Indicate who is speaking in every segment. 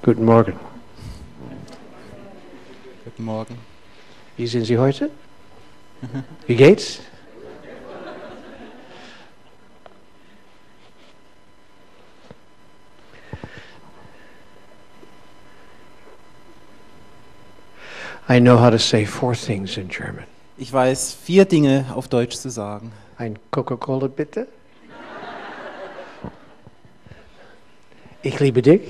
Speaker 1: Guten Morgen.
Speaker 2: Guten Morgen.
Speaker 1: Wie sind Sie heute? Wie geht's? I know how to say 4 things in German.
Speaker 2: Ich weiß 4 Dinge auf Deutsch zu sagen.
Speaker 1: Ein Coca-Cola bitte. Ich liebe dich.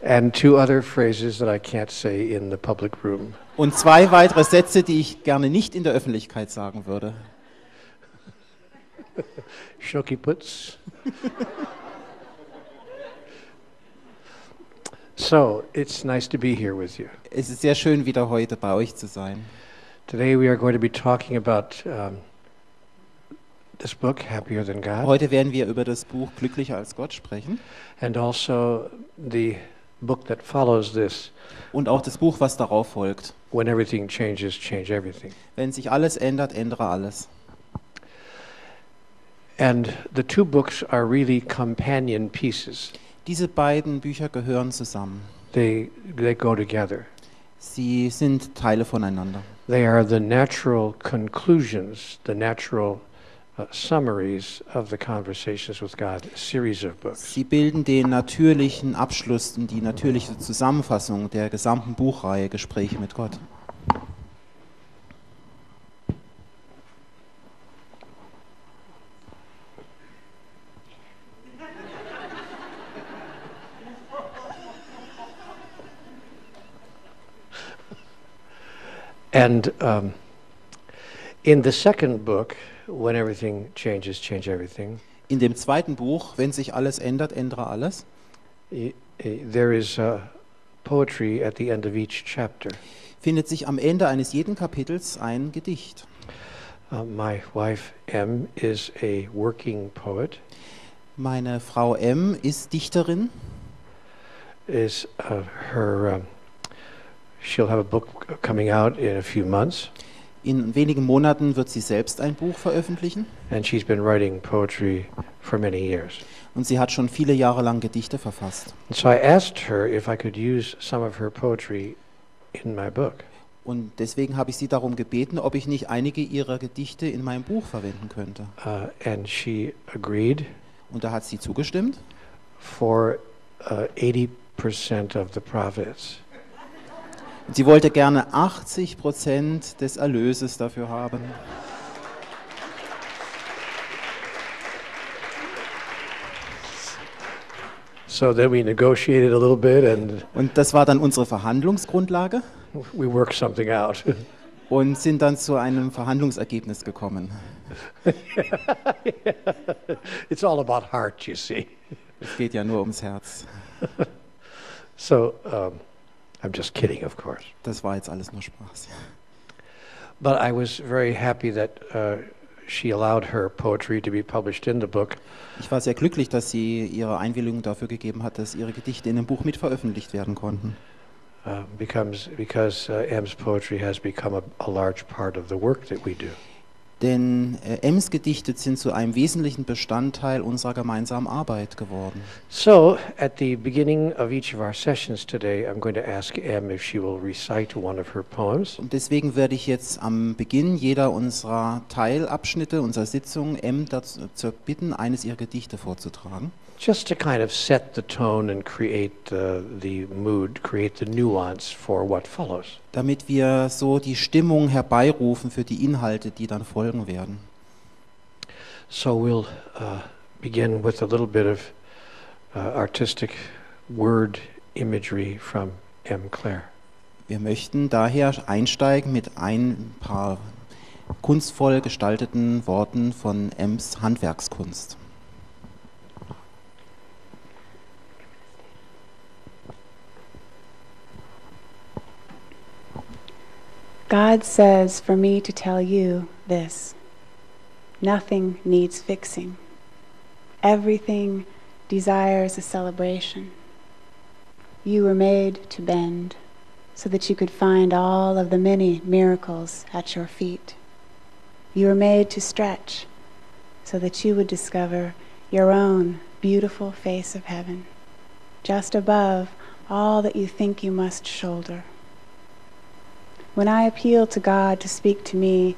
Speaker 1: And 2 other phrases that I can't say in the public room.
Speaker 2: Und 2 weitere Sätze, die ich gerne nicht in der Öffentlichkeit sagen würde.
Speaker 1: Schnuckiputz. So, it's nice to be here with you.
Speaker 2: Es ist sehr schön, wieder heute bei euch zu sein.
Speaker 1: Today we are going to be talking about this book, Happier Than God,
Speaker 2: Heute werden wir über das Buch Glücklicher als Gott sprechen
Speaker 1: and also the book that follows this,
Speaker 2: und auch das Buch, was darauf folgt.
Speaker 1: When Everything Changes, Change Everything.
Speaker 2: Wenn sich alles ändert, ändere alles.
Speaker 1: And the 2 books are really companion pieces.
Speaker 2: Diese beiden Bücher gehören zusammen.
Speaker 1: They go together.
Speaker 2: Sie sind Teile voneinander.
Speaker 1: They are the natural conclusions, the natural summaries of the Conversations with God, a series of books.
Speaker 2: Sie bilden den natürlichen Abschluss und die natürliche Zusammenfassung der gesamten Buchreihe Gespräche mit Gott.
Speaker 1: And in the second book, When Everything Changes, Change Everything,
Speaker 2: In dem zweiten Buch, Wenn sich alles ändert, ändere alles,
Speaker 1: there is poetry at the end of each chapter.
Speaker 2: findet sich am Ende eines jeden Kapitels ein Gedicht.
Speaker 1: My wife M is a working poet.
Speaker 2: Meine Frau M ist Dichterin.
Speaker 1: She'll have a book coming out in a few months.
Speaker 2: In wenigen Monaten wird sie selbst ein Buch veröffentlichen.
Speaker 1: And she's been writing poetry for many years.
Speaker 2: Und sie hat schon viele Jahre lang Gedichte verfasst.
Speaker 1: And so I asked her if I could use some of her poetry in my book.
Speaker 2: Und deswegen habe ich sie darum gebeten, ob ich nicht einige ihrer Gedichte in meinem Buch verwenden könnte.
Speaker 1: And she agreed.
Speaker 2: Und da hat sie zugestimmt.
Speaker 1: For 80% of the profits.
Speaker 2: Sie wollte gerne 80% des Erlöses dafür haben.
Speaker 1: So then we negotiated a little bit and
Speaker 2: Und das war dann unsere Verhandlungsgrundlage
Speaker 1: we worked something out.
Speaker 2: und sind dann zu einem Verhandlungsergebnis gekommen.
Speaker 1: It's all about heart, you see.
Speaker 2: Es geht ja nur ums Herz.
Speaker 1: So I'm just kidding, of course.
Speaker 2: Das war jetzt alles nur Spaß.
Speaker 1: But I was very happy that she allowed her poetry to be published in the book.
Speaker 2: Ich war sehr glücklich, dass sie ihre Einwilligung dafür gegeben hat, dass ihre Gedichte in dem Buch mit veröffentlicht werden konnten.
Speaker 1: Because M's poetry has become a large part of the work that we do.
Speaker 2: Denn M's Gedichte sind zu einem wesentlichen Bestandteil unserer gemeinsamen Arbeit geworden.
Speaker 1: So, at the beginning of each of our sessions today, I'm going to ask M if she will recite one of her poems.
Speaker 2: Und deswegen werde ich jetzt am Beginn jeder unserer Teilabschnitte unserer Sitzung M dazu bitten, eines ihrer Gedichte vorzutragen.
Speaker 1: Just to kind of set the tone and create the mood, create the nuance for what follows.
Speaker 2: Damit wir so die Stimmung herbeirufen für die Inhalte, die dann folgen werden.
Speaker 1: So we'll begin with a little bit of artistic word imagery from M. Claire.
Speaker 2: Wir möchten daher einsteigen mit ein paar kunstvoll gestalteten Worten von M's Handwerkskunst.
Speaker 3: God says for me to tell you this: nothing needs fixing. Everything desires a celebration. You were made to bend, so that you could find all of the many miracles at your feet. You were made to stretch so that you would discover your own beautiful face of heaven, just above all that you think you must shoulder. When I appeal to God to speak to me,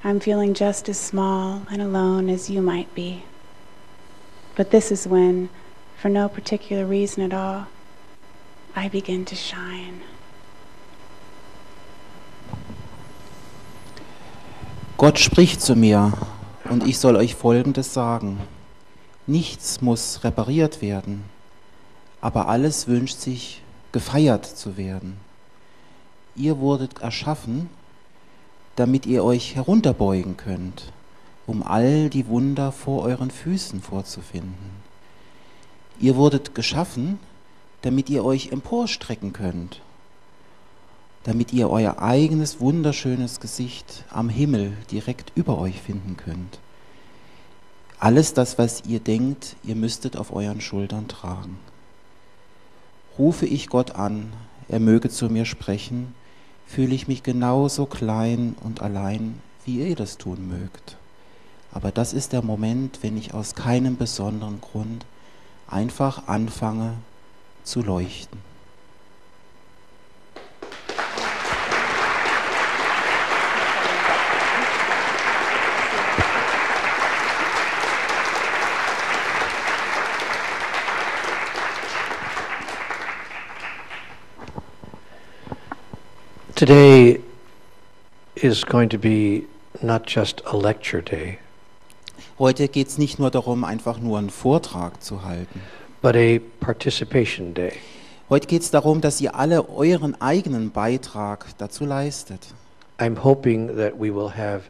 Speaker 3: I'm feeling just as small and alone as you might be. But this is when, for no particular reason at all, I begin to shine.
Speaker 2: Gott spricht zu mir und ich soll euch Folgendes sagen. Nichts muss repariert werden, aber alles wünscht sich, gefeiert zu werden. Ihr wurdet erschaffen, damit ihr euch herunterbeugen könnt, um all die Wunder vor euren Füßen vorzufinden. Ihr wurdet geschaffen, damit ihr euch emporstrecken könnt, damit ihr euer eigenes wunderschönes Gesicht am Himmel direkt über euch finden könnt. Alles das, was ihr denkt, ihr müsstet auf euren Schultern tragen. Rufe ich Gott an, er möge zu mir sprechen, fühle ich mich genauso klein und allein, wie ihr das tun mögt. Aber das ist der Moment, wenn ich aus keinem besonderen Grund einfach anfange zu leuchten.
Speaker 1: Today is going to be not just a lecture day,
Speaker 2: Heute geht es nicht nur darum, einfach nur einen Vortrag zu halten.
Speaker 1: but a participation day.
Speaker 2: Heute geht es darum, dass ihr alle euren eigenen Beitrag dazu leistet.
Speaker 1: I'm hoping that we will have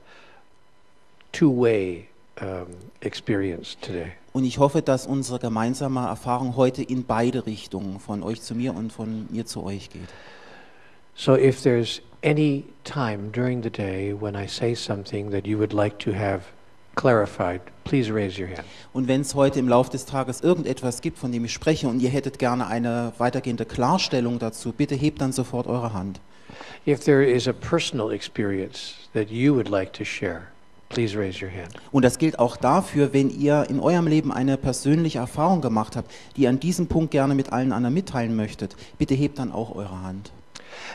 Speaker 1: two-way experience today.
Speaker 2: Und ich hoffe, dass unsere gemeinsame Erfahrung heute in beide Richtungen, von euch zu mir und von mir zu euch geht.
Speaker 1: So if there's any time during the day when I say something that you would like to have clarified, please raise your hand.
Speaker 2: Und wenn es heute im Laufe des Tages irgendetwas gibt, von dem ich spreche und ihr hättet gerne eine weitergehende Klarstellung dazu, bitte hebt dann sofort eure Hand.
Speaker 1: If there is a personal experience that you would like to share, please raise your hand.
Speaker 2: Und das gilt auch dafür, wenn ihr in eurem Leben eine persönliche Erfahrung gemacht habt, die ihr an diesem Punkt gerne mit allen anderen mitteilen möchtet, bitte hebt dann auch eure Hand.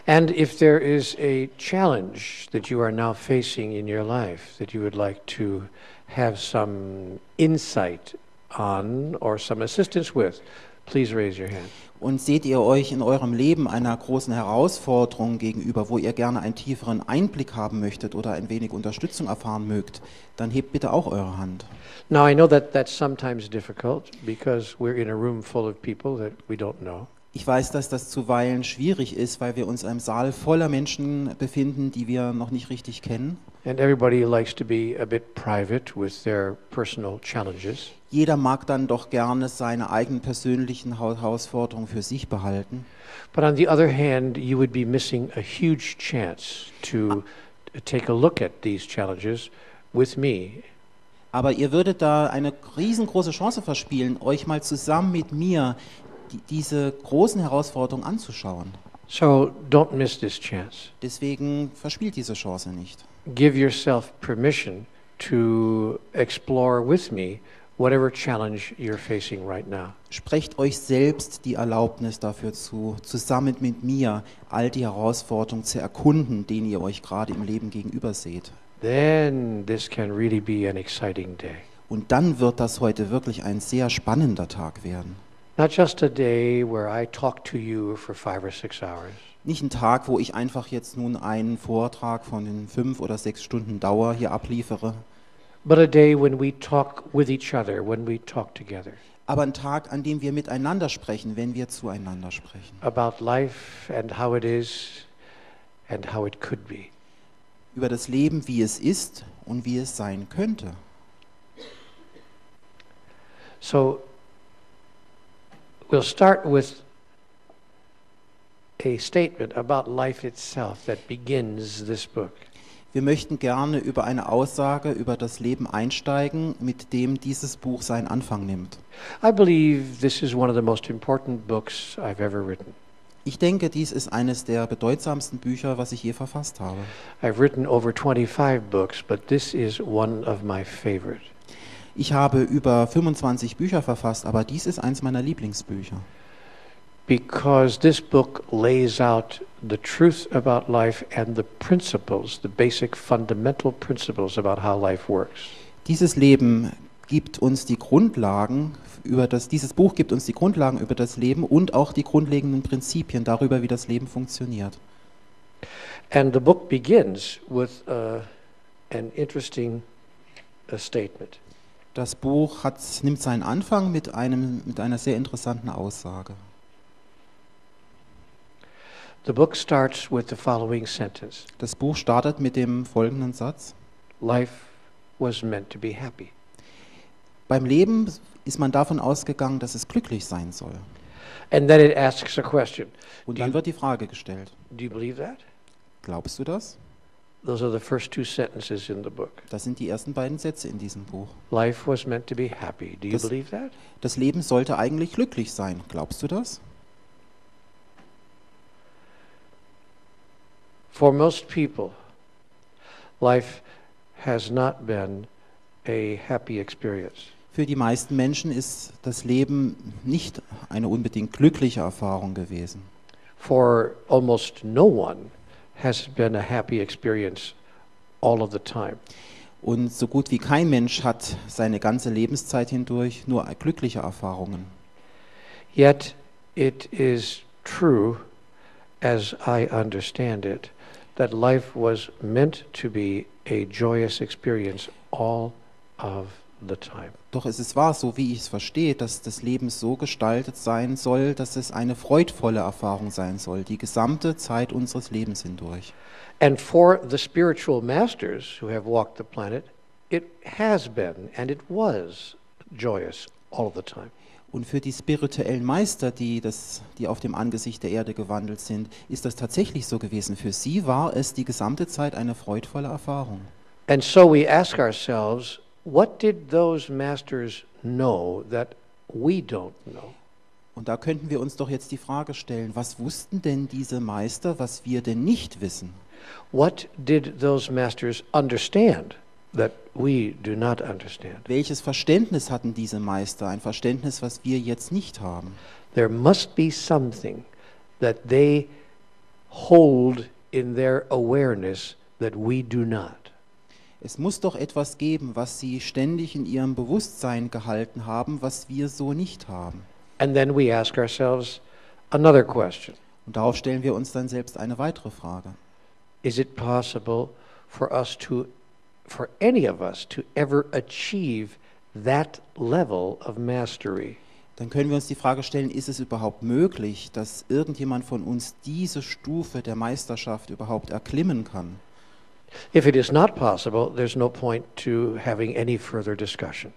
Speaker 1: And if there is a challenge that you are now facing in your life that you would like to have some insight on or some assistance with, please raise your hand.
Speaker 2: Und seht ihr euch in eurem Leben einer großen Herausforderung gegenüber, wo ihr gerne einen tieferen Einblick haben möchtet oder ein wenig Unterstützung erfahren mögt, dann hebt bitte auch eure Hand.
Speaker 1: Now I know that that's sometimes difficult because we're in a room full of people that we don't know.
Speaker 2: Ich weiß, dass das zuweilen schwierig ist, weil wir uns in einem Saal voller Menschen befinden, die wir noch nicht richtig kennen.
Speaker 1: And everybody likes to be a bit private with their personal challenges.
Speaker 2: Jeder mag dann doch gerne seine eigenen persönlichen Herausforderungen für sich behalten.
Speaker 1: But on the other hand, you would be missing a huge chance to take a look at these challenges with me.
Speaker 2: Aber ihr würdet da eine riesengroße Chance verspielen, euch mal zusammen mit mir diese großen Herausforderungen anzuschauen.
Speaker 1: So don't miss this chance.
Speaker 2: Deswegen verspielt diese Chance nicht.
Speaker 1: Give yourself permission to explore with me whatever challenge you're facing right now.
Speaker 2: Sprecht euch selbst die Erlaubnis dafür zu, zusammen mit mir all die Herausforderungen zu erkunden, denen ihr euch gerade im Leben gegenüber seht.
Speaker 1: Then this can really be an exciting day.
Speaker 2: Und dann wird das heute wirklich ein sehr spannender Tag werden.
Speaker 1: Not just a day where I talk to you for 5 or 6 hours,
Speaker 2: Nicht ein Tag, wo ich einfach jetzt nun einen Vortrag von den 5 oder 6 Stunden Dauer hier abliefere,
Speaker 1: but a day when we talk with each other, when we talk together
Speaker 2: aber ein Tag, an dem wir miteinander sprechen, wenn wir zueinander sprechen.
Speaker 1: about life and how it is and how it could be.
Speaker 2: Über das Leben, wie es ist und wie es sein könnte.
Speaker 1: So we'll start with a statement about life itself that begins this book.
Speaker 2: Wir möchten gerne über eine Aussage über das Leben einsteigen, mit dem dieses Buch seinen Anfang nimmt.
Speaker 1: I believe this is one of the most important books I've ever written.
Speaker 2: Ich denke, dies ist eines der bedeutsamsten Bücher, was ich je verfasst habe.
Speaker 1: I've written over 25 books, but this is one of my favorite.
Speaker 2: Ich habe über 25 Bücher verfasst, aber dies ist eins meiner Lieblingsbücher.
Speaker 1: Because this book lays out the truth about life and the principles, the basic fundamental principles about how life works.
Speaker 2: Dieses Leben gibt uns die Grundlagen dieses Buch gibt uns die Grundlagen über das Leben und auch die grundlegenden Prinzipien darüber, wie das Leben funktioniert.
Speaker 1: And the book begins with an interesting statement.
Speaker 2: Das Buch nimmt seinen Anfang mit einer sehr interessanten Aussage.
Speaker 1: The book starts with the following sentence.
Speaker 2: Das Buch startet mit dem folgenden Satz.
Speaker 1: Life was meant to be happy.
Speaker 2: Beim Leben ist man davon ausgegangen, dass es glücklich sein soll.
Speaker 1: And then it asks a question.
Speaker 2: Und dann wird die Frage gestellt.
Speaker 1: Do you believe that?
Speaker 2: Glaubst du das?
Speaker 1: Those are the first two sentences in the book.
Speaker 2: Das sind die ersten beiden Sätze in diesem Buch.
Speaker 1: Life was meant to be happy. Do you believe that?
Speaker 2: Das Leben sollte eigentlich glücklich sein. Glaubst du das?
Speaker 1: For most people, life has not been a happy experience.
Speaker 2: Für die meisten Menschen ist das Leben nicht eine unbedingt glückliche Erfahrung gewesen.
Speaker 1: For almost no one has it been a happy experience all of the time.
Speaker 2: Und so gut wie kein Mensch hat seine ganze Lebenszeit hindurch nur glückliche Erfahrungen.
Speaker 1: Yet it is true, as I understand it, that life was meant to be a joyous experience all of the time.
Speaker 2: Doch es ist wahr, so wie ich es verstehe, dass das Leben so gestaltet sein soll, dass es eine freudvolle Erfahrung sein soll, die gesamte Zeit unseres Lebens hindurch.
Speaker 1: And for the spiritual masters who have walked the planet, it has been and it was joyous all of the time.
Speaker 2: Und für die spirituellen Meister, die auf dem Angesicht der Erde gewandelt sind, ist das tatsächlich so gewesen. Für sie war es die gesamte Zeit eine freudvolle Erfahrung.
Speaker 1: And so we ask ourselves, what did those masters know that we don't know?
Speaker 2: Und da könnten wir uns doch jetzt die Frage stellen, was wussten denn diese Meister, was wir denn nicht wissen?
Speaker 1: What did those masters understand that we do not understand?
Speaker 2: Welches Verständnis hatten diese Meister? Ein Verständnis, was wir jetzt nicht haben.
Speaker 1: There must be something that they hold in their awareness that we do not.
Speaker 2: Es muss doch etwas geben, was sie ständig in ihrem Bewusstsein gehalten haben, was wir so nicht haben.
Speaker 1: And then we ask ourselves another question.
Speaker 2: Und darauf stellen wir uns dann selbst eine weitere Frage.
Speaker 1: Is it possible for any of us to ever achieve that level of mastery?
Speaker 2: Dann können wir uns die Frage stellen, ist es überhaupt möglich, dass irgendjemand von uns diese Stufe der Meisterschaft überhaupt erklimmen kann?
Speaker 1: If it is not possible, there's no point to having any further discussion.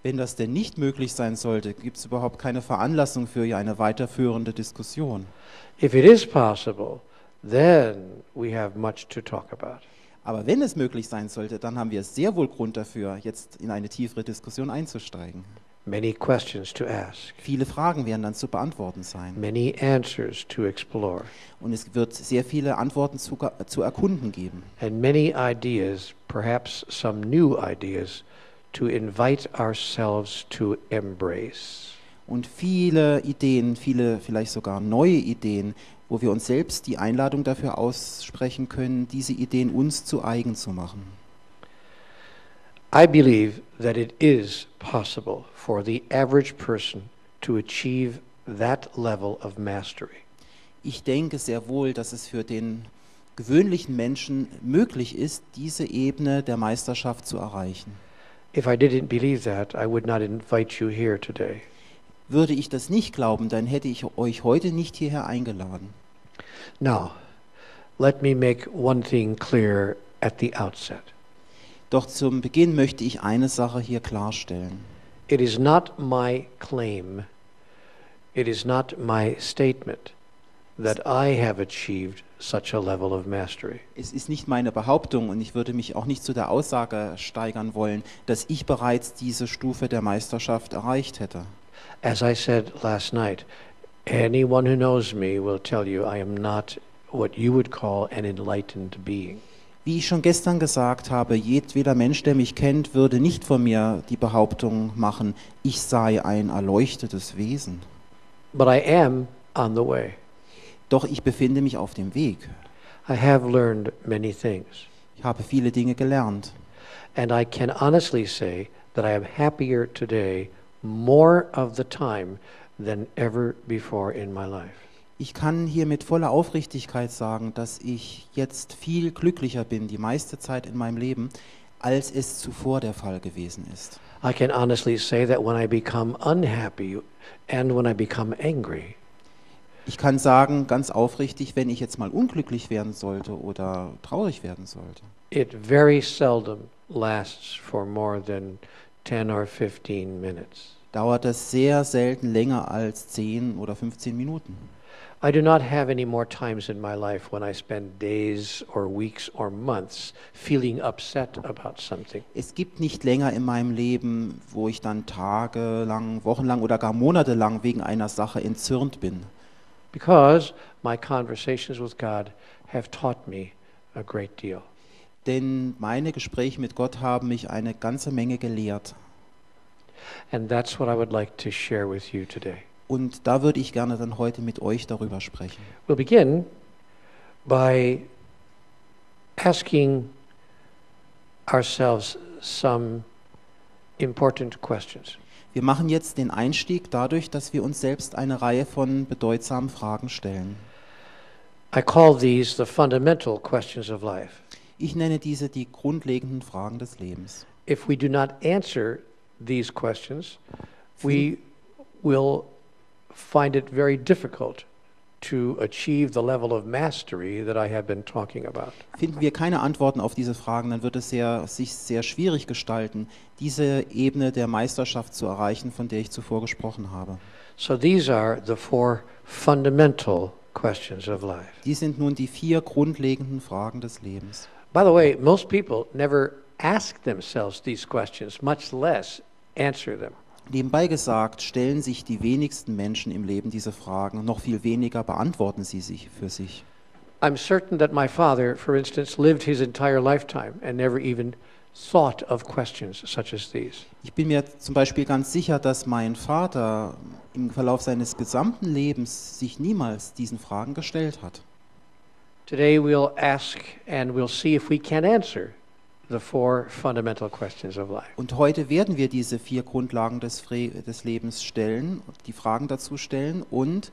Speaker 2: Wenn das denn nicht möglich sein sollte, gibt es überhaupt keine Veranlassung für eine weiterführende Diskussion.
Speaker 1: If it is possible, then we have much to talk about.
Speaker 2: Aber wenn es möglich sein sollte, dann haben wir sehr wohl Grund dafür, jetzt in eine tiefere Diskussion einzusteigen.
Speaker 1: Many questions to ask.
Speaker 2: Viele Fragen werden dann zu beantworten sein.
Speaker 1: Many answers to explore.
Speaker 2: Und es wird sehr viele Antworten zu erkunden geben.
Speaker 1: And many ideas, perhaps some new ideas, to invite ourselves to embrace.
Speaker 2: Und viele Ideen, viele vielleicht sogar neue Ideen, wo wir uns selbst die Einladung dafür aussprechen können, diese Ideen uns zu eigen zu machen.
Speaker 1: I believe that it is possible for the average person to achieve that level of mastery.
Speaker 2: Ich denke sehr wohl, dass es für den gewöhnlichen Menschen möglich ist, diese Ebene der Meisterschaft zu erreichen.
Speaker 1: If I didn't believe that, I would not invite you here today.
Speaker 2: Würde ich das nicht glauben, dann hätte ich euch heute nicht hierher eingeladen.
Speaker 1: Now, let me make one thing clear at the outset.
Speaker 2: Doch zum Beginn möchte ich eine Sache hier klarstellen.
Speaker 1: It is not my claim, it is not my statement that I have achieved such a level of mastery.
Speaker 2: Es ist nicht meine Behauptung und ich würde mich auch nicht zu der Aussage steigern wollen, dass ich bereits diese Stufe der Meisterschaft erreicht hätte.
Speaker 1: As I said last night, Anyone who knows me will tell you I am not what you would call an enlightened being.
Speaker 2: Wie ich schon gestern gesagt habe, jedweder Mensch, der mich kennt, würde nicht von mir die Behauptung machen, ich sei ein erleuchtetes Wesen.
Speaker 1: But I am on the way.
Speaker 2: Doch ich befinde mich auf dem Weg.
Speaker 1: I have learned many things.
Speaker 2: Ich habe viele Dinge gelernt.
Speaker 1: And I can honestly say that I am happier today more of the time than ever before in my life.
Speaker 2: Ich kann hier mit voller Aufrichtigkeit sagen, dass ich jetzt viel glücklicher bin, die meiste Zeit in meinem Leben, als es zuvor der Fall gewesen ist.
Speaker 1: I can honestly say that when I become unhappy and when I become angry,
Speaker 2: Ich kann sagen, ganz aufrichtig, wenn ich jetzt mal unglücklich werden sollte oder traurig werden sollte,
Speaker 1: it very seldom lasts for more than 10 or 15 minutes.
Speaker 2: dauert es sehr selten länger als 10 oder 15 Minuten.
Speaker 1: I do not have any more times in my life when I spend days or weeks or months feeling upset about something.
Speaker 2: Es gibt nicht länger in meinem Leben, wo ich dann tagelang, wochenlang oder gar monatelang wegen einer Sache entzürnt bin.
Speaker 1: Because my conversations with God have taught me a great deal.
Speaker 2: Denn meine Gespräche mit Gott haben mich eine ganze Menge gelehrt.
Speaker 1: And that's what I would like to share with you today.
Speaker 2: Und da würde ich gerne dann heute mit euch darüber sprechen.
Speaker 1: We'll begin by asking ourselves some important questions.
Speaker 2: Wir machen jetzt den Einstieg dadurch, dass wir uns selbst eine Reihe von bedeutsamen Fragen stellen.
Speaker 1: I call these the fundamental questions of life.
Speaker 2: Ich nenne diese die grundlegenden Fragen des Lebens.
Speaker 1: If we do not answer these questions, we will find it very difficult to achieve the level of mastery that I have been talking about.
Speaker 2: Finden wir keine Antworten auf diese Fragen, dann wird es sich sehr schwierig gestalten, diese Ebene der Meisterschaft zu erreichen, von der ich zuvor gesprochen habe.
Speaker 1: So these are the four fundamental questions of life.
Speaker 2: Dies sind nun die 4 grundlegenden Fragen des Lebens.
Speaker 1: By the way, most people never ask themselves these questions, much less answer them.
Speaker 2: Nebenbei gesagt, stellen sich die wenigsten Menschen im Leben diese Fragen, noch viel weniger beantworten sie sich für sich.
Speaker 1: I'm certain that my father, for instance, lived his entire lifetime and never even thought of questions such as these.
Speaker 2: Ich bin mir zum Beispiel ganz sicher, dass mein Vater im Verlauf seines gesamten Lebens sich niemals diesen Fragen gestellt hat.
Speaker 1: Today we'll ask and we'll see if we can answer the four fundamental questions of life.
Speaker 2: Und heute werden wir diese 4 Grundlagen des Lebens stellen, die Fragen dazu stellen und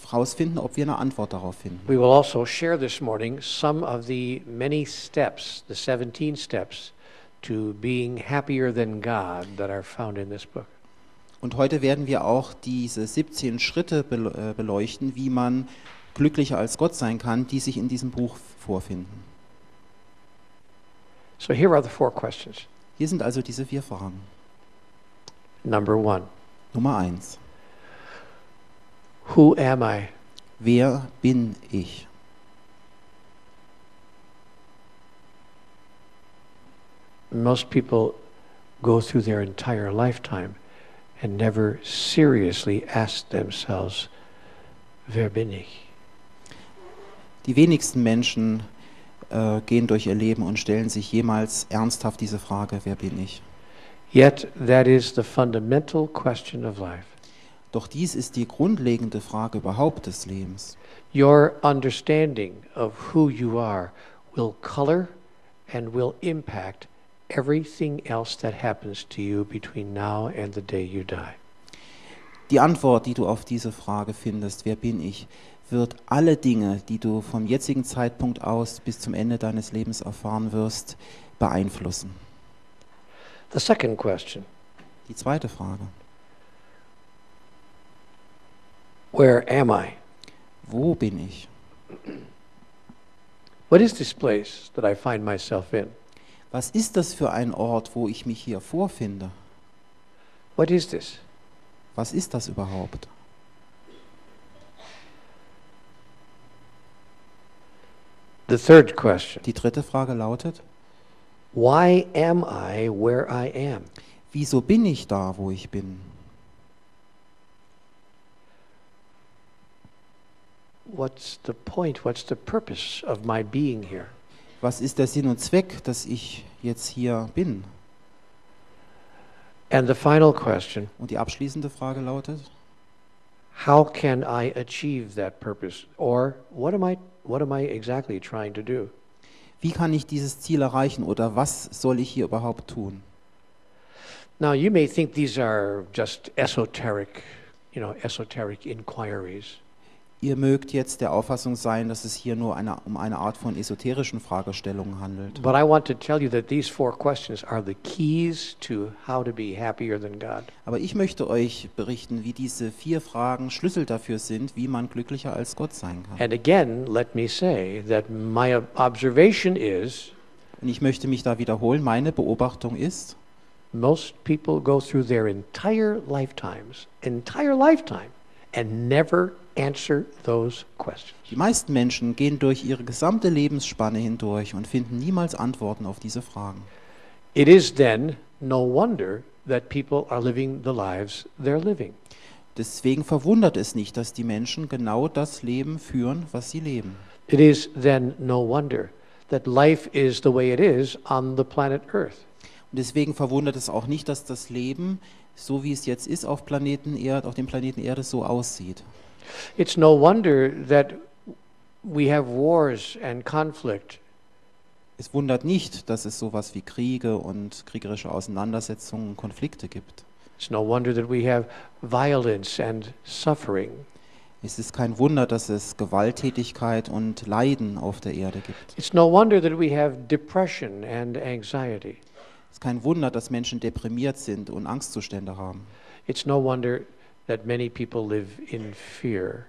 Speaker 2: herausfinden, ob wir eine Antwort darauf finden.
Speaker 1: We will also share this morning some of the many steps, the 17 steps to being happier than God that are found in this book.
Speaker 2: Und heute werden wir auch diese 17 Schritte beleuchten, wie man glücklicher als Gott sein kann, die sich in diesem Buch vorfinden.
Speaker 1: So here are the four questions.
Speaker 2: Hier sind also diese 4 Fragen.
Speaker 1: Number 1.
Speaker 2: Nummer 1.
Speaker 1: Who am I?
Speaker 2: Wer bin ich?
Speaker 1: Most people go through their entire lifetime and never seriously ask themselves, wer bin ich?
Speaker 2: Die wenigsten Menschen gehen durch ihr Leben und stellen sich jemals ernsthaft diese Frage, wer bin ich?
Speaker 1: Yet that is the fundamental question of life.
Speaker 2: Doch dies ist die grundlegende Frage überhaupt des Lebens.
Speaker 1: Your understanding of who you are will color and will impact everything else that happens to you between now and the day you die.
Speaker 2: Die Antwort, die du auf diese Frage findest, wer bin ich, wird alle Dinge, die du vom jetzigen Zeitpunkt aus bis zum Ende deines Lebens erfahren wirst, beeinflussen.
Speaker 1: The second question,
Speaker 2: Die zweite Frage.
Speaker 1: where am I?
Speaker 2: Wo bin ich?
Speaker 1: What is this place that I find myself in?
Speaker 2: Was ist das für ein Ort, wo ich mich hier vorfinde?
Speaker 1: What is this?
Speaker 2: Was ist das überhaupt?
Speaker 1: The third question,
Speaker 2: Die dritte Frage lautet,
Speaker 1: why am I where I am?
Speaker 2: wieso bin ich da, wo ich bin?
Speaker 1: what's the point? What's the purpose of my being here?
Speaker 2: Was ist der Sinn und Zweck, dass ich jetzt hier bin?
Speaker 1: And the final question,
Speaker 2: Und die abschließende Frage lautet,
Speaker 1: how can I achieve that purpose? Or what am I exactly trying to do?
Speaker 2: wie kann ich dieses Ziel erreichen oder was soll ich hier überhaupt tun?
Speaker 1: Now, you may think these are just esoteric inquiries.
Speaker 2: Ihr mögt jetzt der Auffassung sein, dass es hier nur um eine Art von esoterischen Fragestellungen handelt.
Speaker 1: But I want to tell you that these 4 questions are the keys to how to be happier than God.
Speaker 2: Aber ich möchte euch berichten, wie diese 4 Fragen Schlüssel dafür sind, wie man glücklicher als Gott sein kann.
Speaker 1: And again, let me say that my observation is
Speaker 2: Und ich möchte mich da wiederholen, meine Beobachtung ist,
Speaker 1: most people go through their entire lifetime, and never answer those questions.
Speaker 2: die meisten Menschen gehen durch ihre gesamte Lebensspanne hindurch und finden niemals Antworten auf diese Fragen.
Speaker 1: It is then no wonder that people are living the lives they're living.
Speaker 2: Deswegen verwundert es nicht, dass die Menschen genau das Leben führen, was sie leben.
Speaker 1: It is then no wonder that life is the way it is on the planet Earth.
Speaker 2: Und deswegen verwundert es auch nicht, dass das Leben, so wie es jetzt ist, auf dem Planeten Erde so aussieht.
Speaker 1: It's no wonder that we have wars and conflict.
Speaker 2: Es wundert nicht, dass es sowas wie Kriege und kriegerische Auseinandersetzungen und Konflikte gibt.
Speaker 1: It's no wonder that we have violence and suffering.
Speaker 2: Es ist kein Wunder, dass es Gewalttätigkeit und Leiden auf der Erde gibt.
Speaker 1: It's no wonder that we have depression and anxiety.
Speaker 2: Es ist kein Wunder, dass Menschen deprimiert sind und Angstzustände haben.
Speaker 1: It's no wonder that many people live in fear.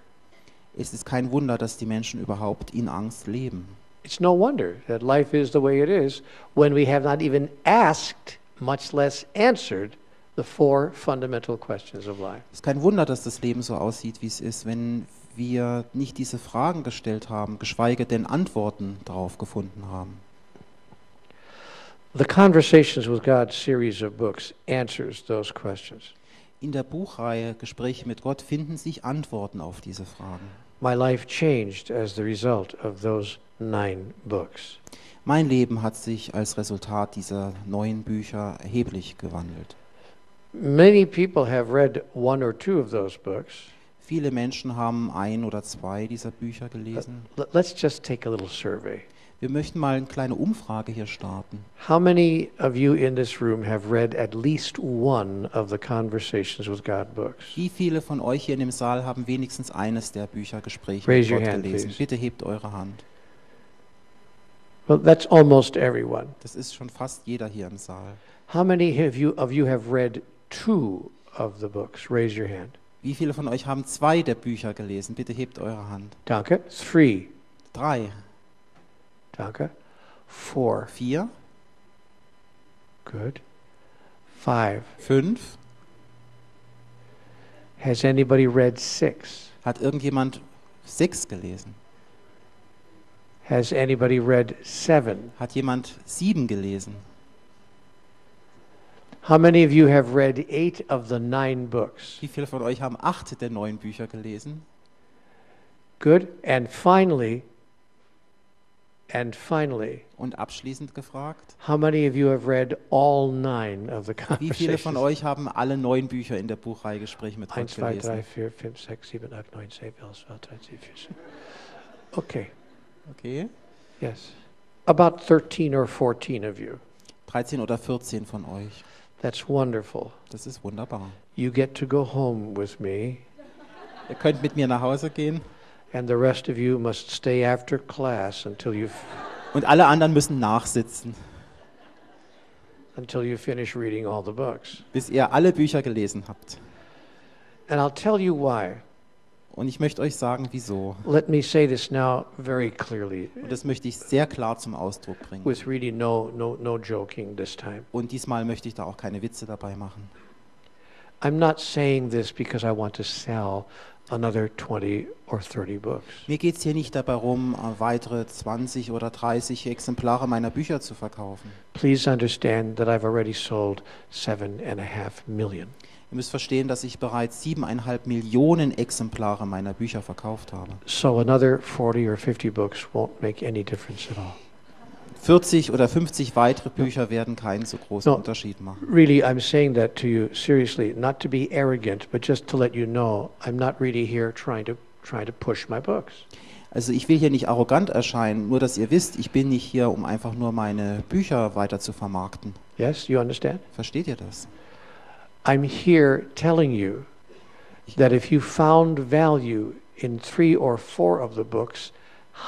Speaker 2: Es ist kein Wunder, dass die Menschen überhaupt in Angst leben.
Speaker 1: It's no wonder that life is the way it is when we have not even asked, much less answered, the 4 fundamental questions of life.
Speaker 2: Es ist kein Wunder, dass das Leben so aussieht, wie es ist, wenn wir nicht diese Fragen gestellt haben, geschweige denn Antworten darauf gefunden haben.
Speaker 1: The Conversations with God series of books answers those questions.
Speaker 2: In der Buchreihe Gespräche mit Gott finden sich Antworten auf diese Fragen.
Speaker 1: My life changed as the result of those 9 books.
Speaker 2: Mein Leben hat sich als Resultat dieser 9 Bücher erheblich gewandelt.
Speaker 1: Many people have read 1 or 2 of those books.
Speaker 2: Viele Menschen haben 1 oder 2 dieser Bücher gelesen.
Speaker 1: Let's just take a little survey.
Speaker 2: Wir möchten mal eine kleine Umfrage hier starten.
Speaker 1: How many of you in this room have read at least 1 of the Conversations with God books?
Speaker 2: Wie viele von euch hier in dem Saal haben wenigstens eines der Bücher Gespräche
Speaker 1: Raise
Speaker 2: mit
Speaker 1: your
Speaker 2: Gott
Speaker 1: hand,
Speaker 2: gelesen?
Speaker 1: please.
Speaker 2: Bitte hebt eure Hand.
Speaker 1: Well, that's almost everyone.
Speaker 2: Das ist schon fast jeder hier im Saal.
Speaker 1: How many of you have read 2 of the books? Raise your hand.
Speaker 2: Wie viele von euch haben 2 der Bücher gelesen? Bitte hebt eure Hand.
Speaker 1: Danke. 3.
Speaker 2: 3,
Speaker 1: Danke. 4.
Speaker 2: 4,
Speaker 1: Good. 5.
Speaker 2: 5.
Speaker 1: Has anybody read 6?
Speaker 2: Hat irgendjemand 6 gelesen?
Speaker 1: Has anybody read 7?
Speaker 2: Hat jemand 7 gelesen?
Speaker 1: How many of you have read 8 of the 9 books?
Speaker 2: Wie viele von euch haben 8 der 9 Bücher gelesen?
Speaker 1: Good. And finally,
Speaker 2: Und abschließend gefragt,
Speaker 1: how many of you have read all 9 of the
Speaker 2: wie viele von
Speaker 1: Conversations?
Speaker 2: euch haben alle 9 Bücher in der Buchreihe Gespräche mit
Speaker 1: 1,
Speaker 2: Gott
Speaker 1: 2, 3,
Speaker 2: gelesen?
Speaker 1: 4, 5, 6, 7, 8, 9, 10, 11, 12, 13, 14. Okay.
Speaker 2: Okay.
Speaker 1: Yes. About 13 or 14 of you.
Speaker 2: 13 oder 14 von euch.
Speaker 1: That's wonderful.
Speaker 2: Das ist wunderbar.
Speaker 1: You get to go home with me,
Speaker 2: Ihr könnt mit mir nach Hause gehen
Speaker 1: and the rest of you must stay after class until you
Speaker 2: und alle anderen müssen nachsitzen,
Speaker 1: finish reading all the books.
Speaker 2: bis ihr alle Bücher gelesen habt.
Speaker 1: And I'll tell you why.
Speaker 2: Und ich möchte euch sagen, wieso.
Speaker 1: Let me say this now very clearly,
Speaker 2: Und das möchte ich sehr klar zum Ausdruck bringen.
Speaker 1: with really no joking this time.
Speaker 2: Und diesmal möchte ich da auch keine Witze dabei machen.
Speaker 1: I'm not saying this because I want to sell another 20 or 30 books.
Speaker 2: Mir geht es hier nicht darum, weitere 20 oder 30 Exemplare meiner Bücher zu verkaufen.
Speaker 1: Please understand that I've already sold 7.5 million.
Speaker 2: Ihr müsst verstehen, dass ich bereits 7,5 Millionen Exemplare meiner Bücher verkauft habe.
Speaker 1: So another 40 or 50 books won't make any difference at all.
Speaker 2: 40 oder 50 weitere Bücher werden keinen so großen Unterschied machen.
Speaker 1: Really, I'm saying that to you seriously, not to be arrogant, but just to let you know, I'm not really here trying to push my books.
Speaker 2: Also ich will hier nicht arrogant erscheinen, nur dass ihr wisst, ich bin nicht hier, um einfach nur meine Bücher weiter zu vermarkten.
Speaker 1: Yes, you understand?
Speaker 2: Versteht ihr das?
Speaker 1: I'm here telling you that if you found value in 3 or 4 of the books,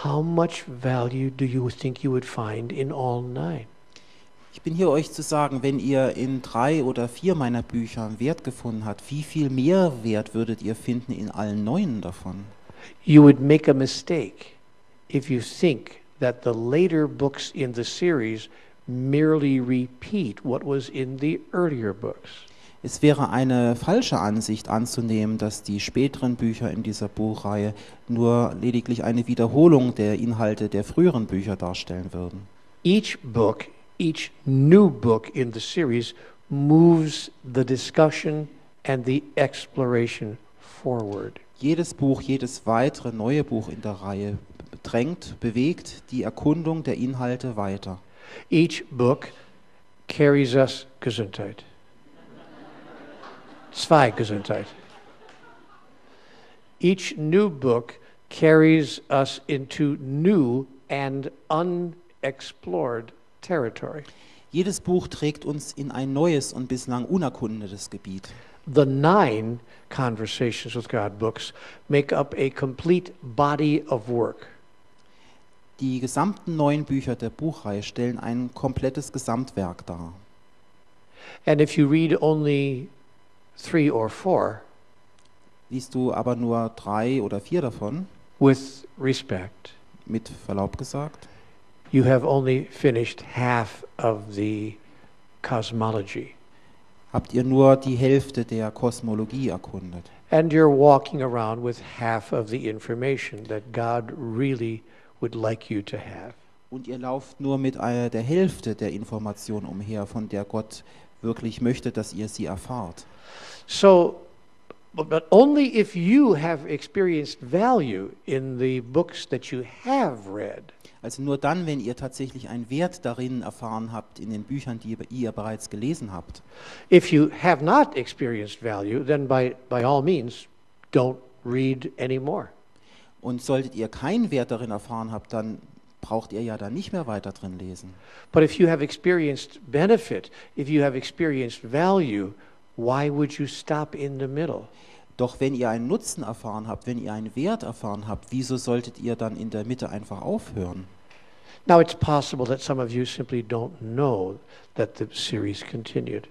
Speaker 1: how much value do you think you would find in all 9?
Speaker 2: Ich bin hier, euch zu sagen, wenn ihr in 3 oder 4 meiner Bücher einen Wert gefunden habt, wie viel Mehrwert würdet ihr finden in allen 9 davon?
Speaker 1: You would make a mistake if you think that the later books in the series merely repeat what was in the earlier books.
Speaker 2: Es wäre eine falsche Ansicht anzunehmen, dass die späteren Bücher in dieser Buchreihe nur lediglich eine Wiederholung der Inhalte der früheren Bücher darstellen würden.
Speaker 1: Each book, each new book in the series moves the discussion and the exploration forward.
Speaker 2: Jedes Buch, jedes weitere neue Buch in der Reihe bewegt die Erkundung der Inhalte weiter.
Speaker 1: Each book carries us Gesundheit. Zwei Gesundheit. Each new book carries us into new and unexplored territory.
Speaker 2: Jedes Buch trägt uns in ein neues und bislang unerkundetes Gebiet.
Speaker 1: The 9 Conversations with God books make up a complete body of work.
Speaker 2: Die gesamten 9 Bücher der Buchreihe stellen ein komplettes Gesamtwerk dar.
Speaker 1: And if you read only 3 or 4,
Speaker 2: Liest du aber nur 3 oder 4 davon,
Speaker 1: with respect,
Speaker 2: mit Verlaub gesagt,
Speaker 1: you have only finished half of the cosmology.
Speaker 2: habt ihr nur die Hälfte der Kosmologie erkundet.
Speaker 1: And you're walking around with half of the information that God really would like you to have.
Speaker 2: Und ihr lauft nur mit der Hälfte der Information umher, von der Gott wirklich möchte, dass ihr sie erfahrt.
Speaker 1: So, but only if you have experienced value in the books that you have read.
Speaker 2: Also nur dann, wenn ihr tatsächlich einen Wert darin erfahren habt, in den Büchern, die ihr bereits gelesen habt.
Speaker 1: If you have not experienced value, then by all means, don't read anymore.
Speaker 2: Und solltet ihr keinen Wert darin erfahren habt, dann braucht ihr ja da nicht mehr weiter drin lesen.
Speaker 1: But if you have experienced benefit, if you have experienced value, why would you stop in the middle?
Speaker 2: Doch wenn ihr einen Nutzen erfahren habt, wenn ihr einen Wert erfahren habt, wieso solltet ihr dann in der Mitte einfach aufhören?
Speaker 1: Now it's possible that some of you simply don't know that the series continued.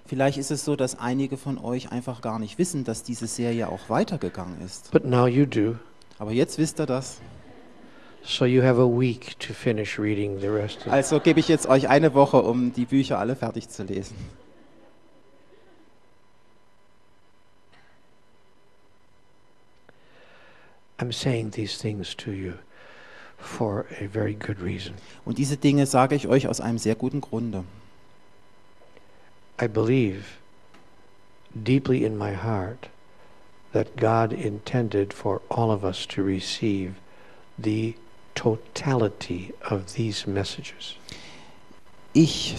Speaker 2: Vielleicht ist es so, dass einige von euch einfach gar nicht wissen, dass diese Serie auch weitergegangen ist.
Speaker 1: But now you do.
Speaker 2: Aber jetzt wisst ihr das.
Speaker 1: So you have a week to finish reading the rest of it.
Speaker 2: Also gebe ich jetzt euch eine Woche, um die Bücher alle fertig zu lesen.
Speaker 1: I'm saying these things to you for a very good reason.
Speaker 2: Und diese Dinge sage ich euch aus einem sehr guten Grunde.
Speaker 1: I believe deeply in my heart that God intended for all of us to receive the totality of these messages.
Speaker 2: Ich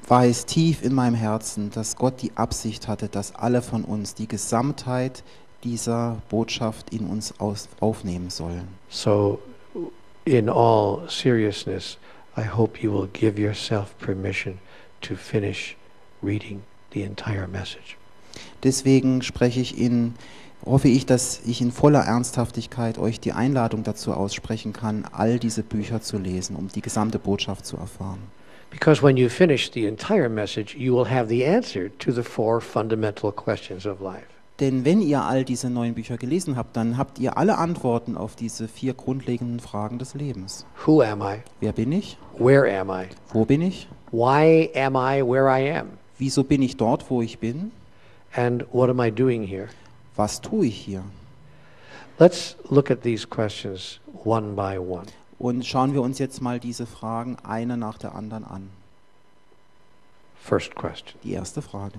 Speaker 2: weiß tief in meinem Herzen, dass Gott die Absicht hatte, dass alle von uns die Gesamtheit dieser Botschaft in uns aufnehmen sollen.
Speaker 1: So, in all seriousness, I hope you will give yourself permission to finish reading the entire message.
Speaker 2: Deswegen hoffe ich, dass ich in voller Ernsthaftigkeit euch die Einladung dazu aussprechen kann, all diese Bücher zu lesen, um die gesamte Botschaft zu erfahren.
Speaker 1: Because when you finish the entire message, you will have the answer to the 4 fundamental questions of life.
Speaker 2: Denn wenn ihr all diese 9 Bücher gelesen habt, dann habt ihr alle Antworten auf diese 4 grundlegenden Fragen des Lebens.
Speaker 1: Who am I?
Speaker 2: Wer bin ich?
Speaker 1: Where am I?
Speaker 2: Wo bin ich?
Speaker 1: Why am I where I am?
Speaker 2: Wieso bin ich dort, wo ich bin?
Speaker 1: And what am I doing here?
Speaker 2: Was tue ich hier?
Speaker 1: Let's look at these questions one by one.
Speaker 2: Und schauen wir uns jetzt mal diese Fragen eine nach der anderen an.
Speaker 1: First question.
Speaker 2: Die erste Frage.